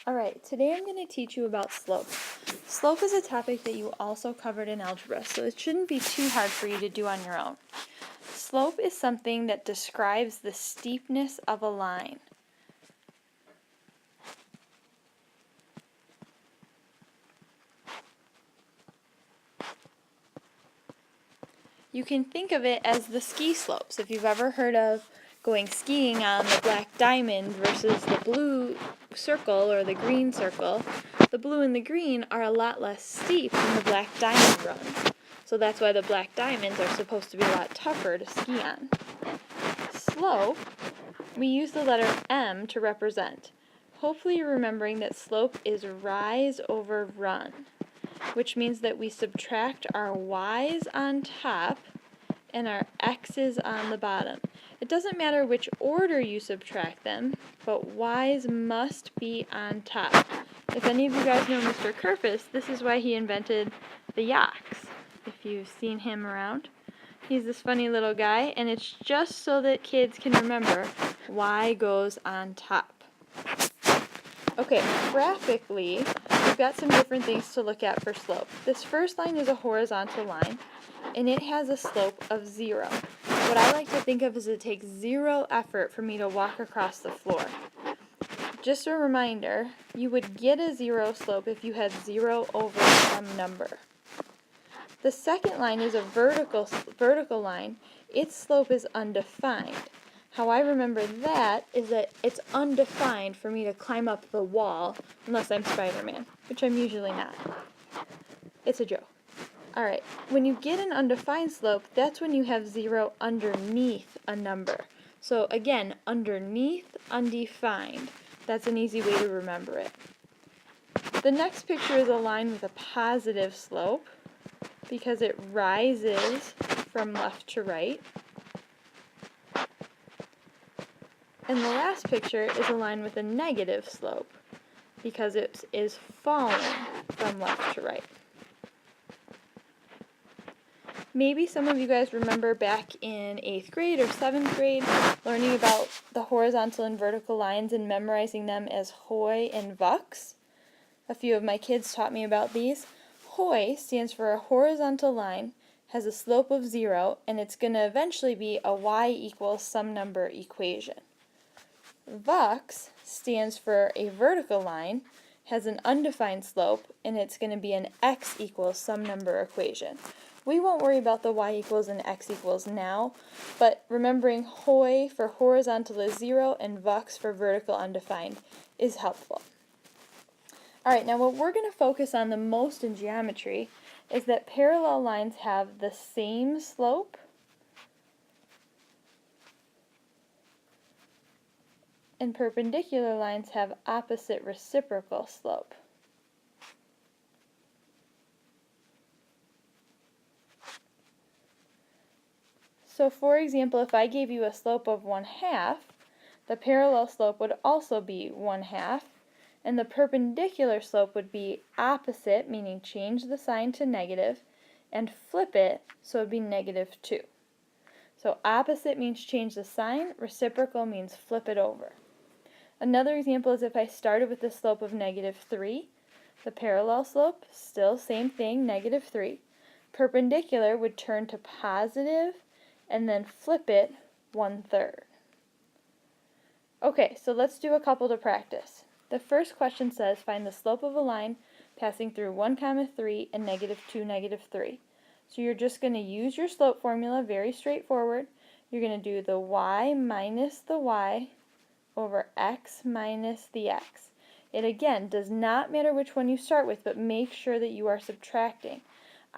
Alright, today I'm going to teach you about slope. Slope is a topic that you also covered in algebra, so it shouldn't be too hard for you to do on your own. Slope is something that describes the steepness of a line. You can think of it as the ski slopes. If you've ever heard of going skiing on the black diamond versus the blue circle or the green circle, the blue and the green are a lot less steep than the black diamond runs. So that's why the black diamonds are supposed to be a lot tougher to ski on. Slope, we use the letter M to represent. Hopefully you're remembering that slope is rise over run, which means that we subtract our y's on top and our x's on the bottom. It doesn't matter which order you subtract them, but y's must be on top. If any of you guys know Mr. Kerfus, this is why he invented the yaks, if you've seen him around. He's this funny little guy, and it's just so that kids can remember y goes on top. Okay, graphically, we've got some different things to look at for slope. This first line is a horizontal line, and it has a slope of 0. What I like to think of is it takes 0 effort for me to walk across the floor. Just a reminder, you would get a 0 slope if you had 0 over some number. The second line is a vertical line. Its slope is undefined. How I remember that is that it's undefined for me to climb up the wall, unless I'm Spider-Man, which I'm usually not. It's a joke. Alright, when you get an undefined slope, that's when you have 0 underneath a number. So again, underneath undefined. That's an easy way to remember it. The next picture is a line with a positive slope because it rises from left to right. And the last picture is a line with a negative slope because it is falling from left to right. Maybe some of you guys remember back in 8th grade or 7th grade learning about the horizontal and vertical lines and memorizing them as Hoy and Vux. A few of my kids taught me about these. Hoy stands for a horizontal line, has a slope of 0, and it's going to eventually be a y equals some number equation. Vux stands for a vertical line, has an undefined slope, and it's going to be an x equals some number equation. We won't worry about the y equals and x equals now, but remembering Hoy for horizontal is 0 and Vux for vertical undefined is helpful. Alright, now what we're going to focus on the most in geometry is that parallel lines have the same slope and perpendicular lines have opposite reciprocal slope. So for example, if I gave you a slope of 1/2, the parallel slope would also be 1/2, and the perpendicular slope would be opposite, meaning change the sign to negative, and flip it, so it would be -2. So opposite means change the sign, reciprocal means flip it over. Another example is if I started with the slope of -3, the parallel slope, still same thing, -3. Perpendicular would turn to positive, and then flip it 1/3. Okay, so let's do a couple to practice. The first question says, find the slope of a line passing through 1, 3 and -2, -3. So you're just going to use your slope formula, very straightforward. You're going to do the y minus the y over x minus the x. It again does not matter which one you start with, but make sure that you are subtracting.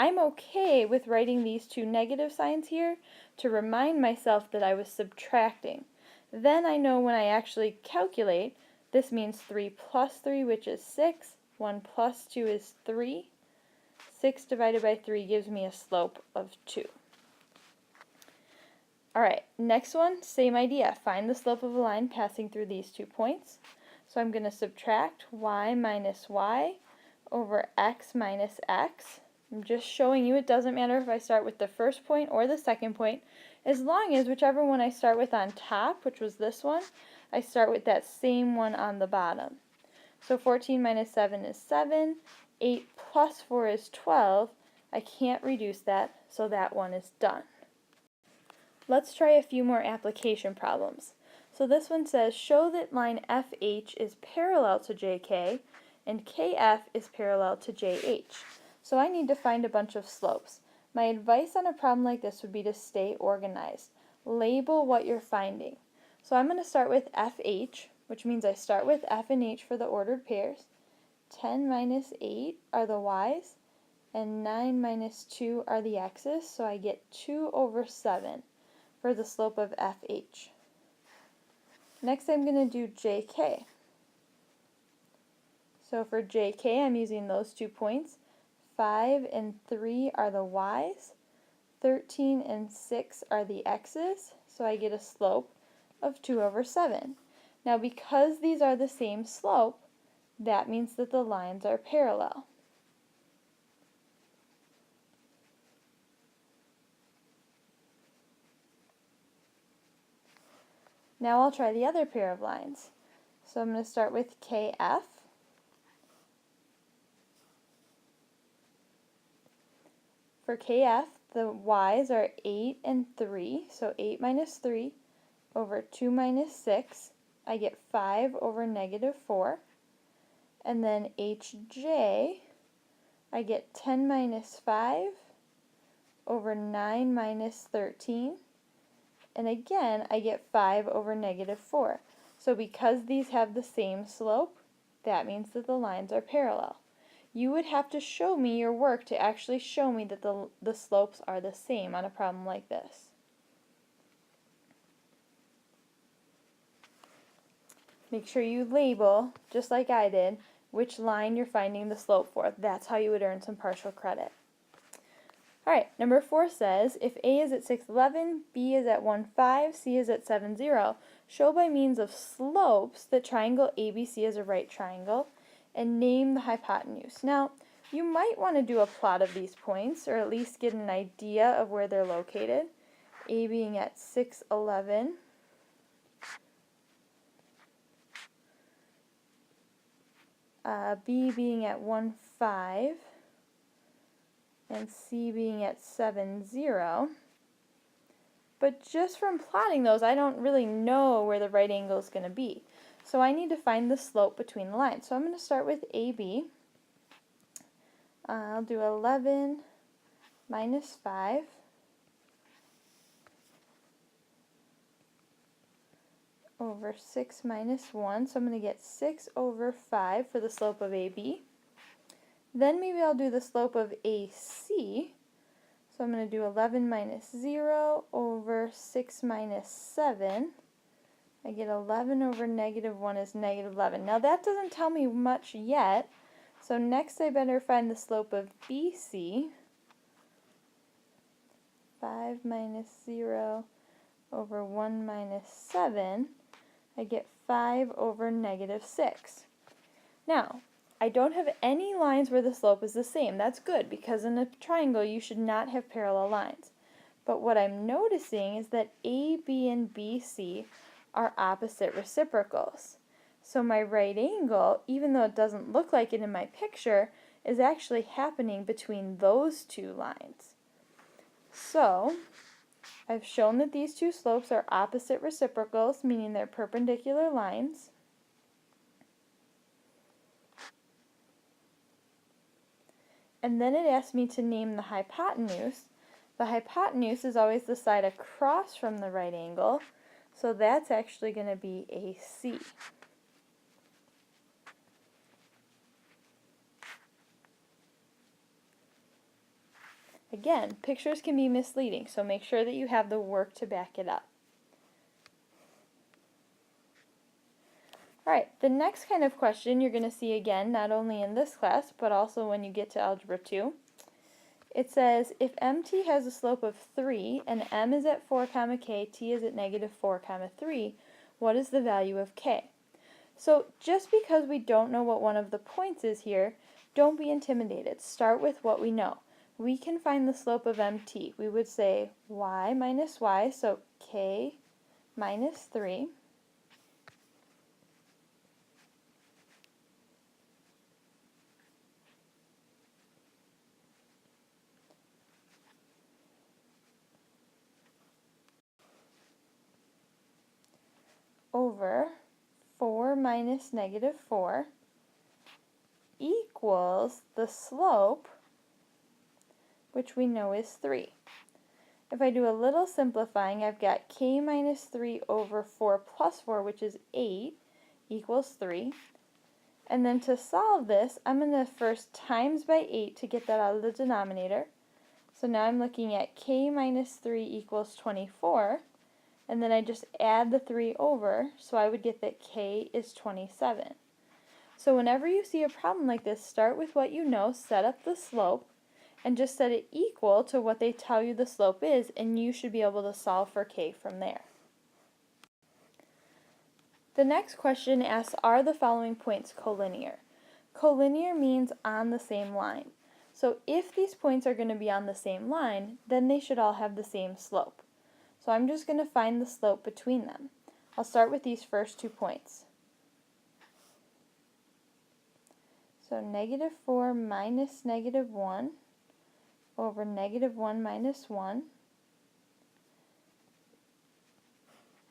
I'm okay with writing these two negative signs here to remind myself that I was subtracting. Then I know when I actually calculate, this means 3 plus 3, which is 6. 1 plus 2 is 3. 6 divided by 3 gives me a slope of 2. Alright, next one, same idea. Find the slope of a line passing through these 2 points. So I'm going to subtract y minus y over x minus x. I'm just showing you it doesn't matter if I start with the first point or the second point, as long as whichever one I start with on top, which was this one, I start with that same one on the bottom. So 14 minus 7 is 7. 8 plus 4 is 12. I can't reduce that, so that one is done. Let's try a few more application problems. So this one says, show that line FH is parallel to JK and KF is parallel to JH. So I need to find a bunch of slopes. My advice on a problem like this would be to stay organized. Label what you're finding. So I'm going to start with FH, which means I start with F and H for the ordered pairs. 10 minus 8 are the y's, and 9 minus 2 are the x's, so I get 2 over 7 for the slope of FH. Next I'm going to do JK. So for JK I'm using those 2 points. 5 and 3 are the y's, 13 and 6 are the x's, so I get a slope of 2 over 7. Now because these are the same slope, that means that the lines are parallel. Now I'll try the other pair of lines. So I'm going to start with KF. For KF, the y's are 8 and 3, so 8 minus 3 over 2 minus 6, I get 5 over negative 4. And then HJ, I get 10 minus 5 over 9 minus 13. And again, I get 5 over negative 4. So because these have the same slope, that means that the lines are parallel. You would have to show me your work to actually show me that the slopes are the same on a problem like this. Make sure you label, just like I did, which line you're finding the slope for. That's how you would earn some partial credit. Alright, number 4 says, if A is at 611, B is at 15, C is at 70, show by means of slopes that triangle ABC is a right triangle, and name the hypotenuse. Now, you might want to do a plot of these points, or at least get an idea of where they're located. A being at 611, B being at 15, and C being at 70. But just from plotting those, I don't really know where the right angle is going to be. So I need to find the slope between the lines. So I'm going to start with AB. I'll do 11 minus 5 over 6 minus 1. So I'm going to get 6 over 5 for the slope of AB. Then maybe I'll do the slope of AC. So I'm going to do 11 minus 0 over 6 minus 7. I get 11 over negative 1 is negative 11. Now that doesn't tell me much yet. So next I better find the slope of BC. 5 minus 0 over 1 minus 7. I get 5 over negative 6. Now, I don't have any lines where the slope is the same. That's good, because in a triangle you should not have parallel lines. But what I'm noticing is that AB and BC are opposite reciprocals. So my right angle, even though it doesn't look like it in my picture, is actually happening between those two lines. So I've shown that these two slopes are opposite reciprocals, meaning they're perpendicular lines. And then it asks me to name the hypotenuse. The hypotenuse is always the side across from the right angle, so that's actually going to be AC. Again, pictures can be misleading, so make sure that you have the work to back it up. Alright, the next kind of question you're going to see again, not only in this class, but also when you get to Algebra 2. It says, if MT has a slope of 3, and M is at 4, k, T is at negative 4, 3, what is the value of k? So just because we don't know what one of the points is here, don't be intimidated. Start with what we know. We can find the slope of MT. We would say y minus y, so k minus 3. over 4 minus negative 4 equals the slope, which we know is 3. If I do a little simplifying, I've got k minus 3 over 4 plus 4, which is 8, equals 3. And then to solve this, I'm going to first times by 8 to get that out of the denominator. So now I'm looking at k minus 3 equals 24. And then I just add the 3 over, so I would get that k is 27. So whenever you see a problem like this, start with what you know, set up the slope, and just set it equal to what they tell you the slope is, and you should be able to solve for k from there. The next question asks, are the following points collinear? Collinear means on the same line. So if these points are going to be on the same line, then they should all have the same slope. So I'm just going to find the slope between them. I'll start with these first 2 points. So negative 4 minus negative 1 over negative 1 minus 1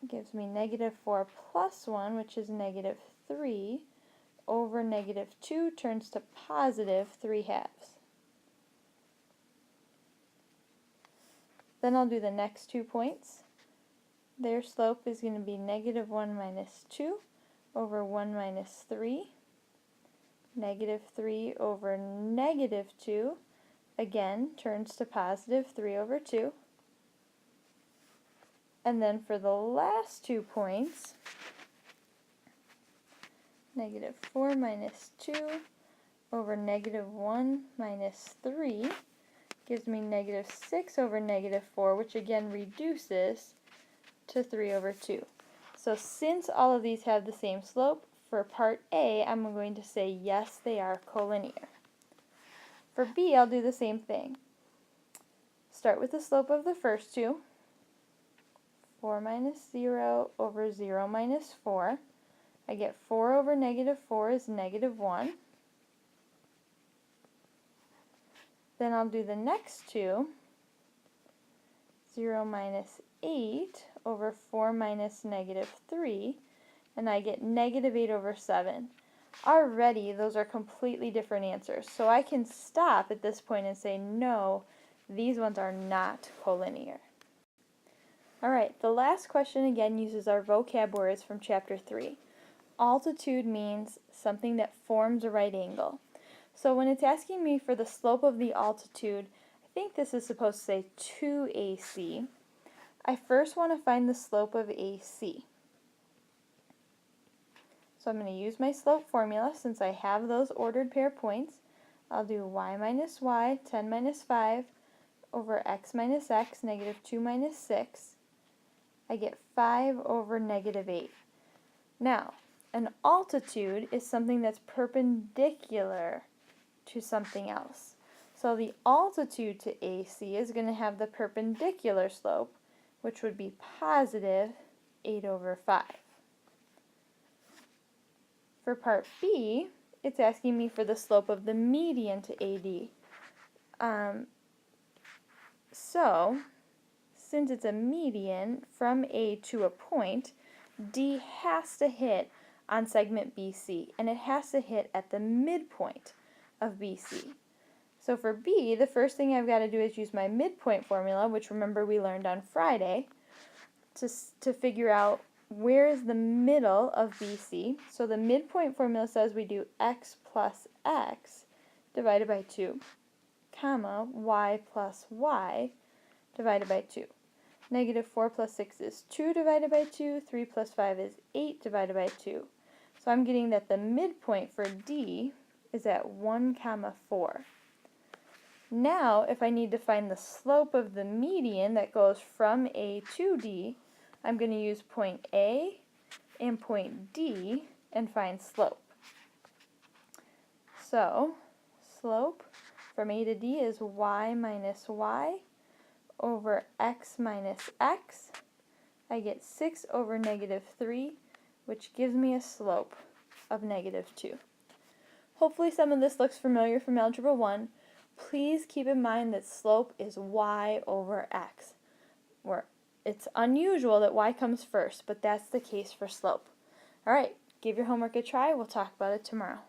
gives me negative 4 plus 1, which is negative 3, over negative 2 turns to positive 3 halves. Then I'll do the next 2 points. Their slope is going to be negative 1 minus 2 over 1 minus 3, negative 3 over negative 2, again turns to positive 3 over 2. And then for the last 2 points, negative 4 minus 2 over negative 1 minus 3 gives me negative 6 over negative 4, which again reduces to 3 over 2. So since all of these have the same slope, for part A, I'm going to say yes, they are collinear. For B, I'll do the same thing. Start with the slope of the first 2. 4 minus 0 over 0 minus 4. I get 4 over negative 4 is negative 1. Then I'll do the next 2. 0 minus 8 over 4 minus negative 3. And I get negative 8 over 7. Already, those are completely different answers. So I can stop at this point and say, no, these ones are not collinear. Alright, the last question again uses our vocab words from chapter 3. Altitude means something that forms a right angle. So when it's asking me for the slope of the altitude, I think this is supposed to say 2AC. I first want to find the slope of AC. So I'm going to use my slope formula since I have those ordered pair points. I'll do y minus y, 10 minus 5, over x minus x, negative 2 minus 6. I get 5 over negative 8. Now, an altitude is something that's perpendicular to something else. So the altitude to AC is going to have the perpendicular slope, which would be positive 8 over 5. For part B, it's asking me for the slope of the median to AD. So, since it's a median from A to a point, D has to hit on segment BC, and it has to hit at the midpoint of BC. So for B, the first thing I've got to do is use my midpoint formula, which remember we learned on Friday, to figure out where is the middle of BC. So the midpoint formula says we do x plus x divided by 2, comma, y plus y divided by 2. Negative 4 plus 6 is 2 divided by 2. 3 plus 5 is 8 divided by 2. So I'm getting that the midpoint for D is at 1 comma 4. Now, if I need to find the slope of the median that goes from A to D, I'm going to use point A and point D and find slope. So, slope from A to D is y minus y over x minus x. I get 6 over negative 3, which gives me a slope of negative 2. Hopefully some of this looks familiar from Algebra 1. Please keep in mind that slope is y over x, where It's unusual that y comes first, but that's the case for slope. Alright, give your homework a try. We'll talk about it tomorrow.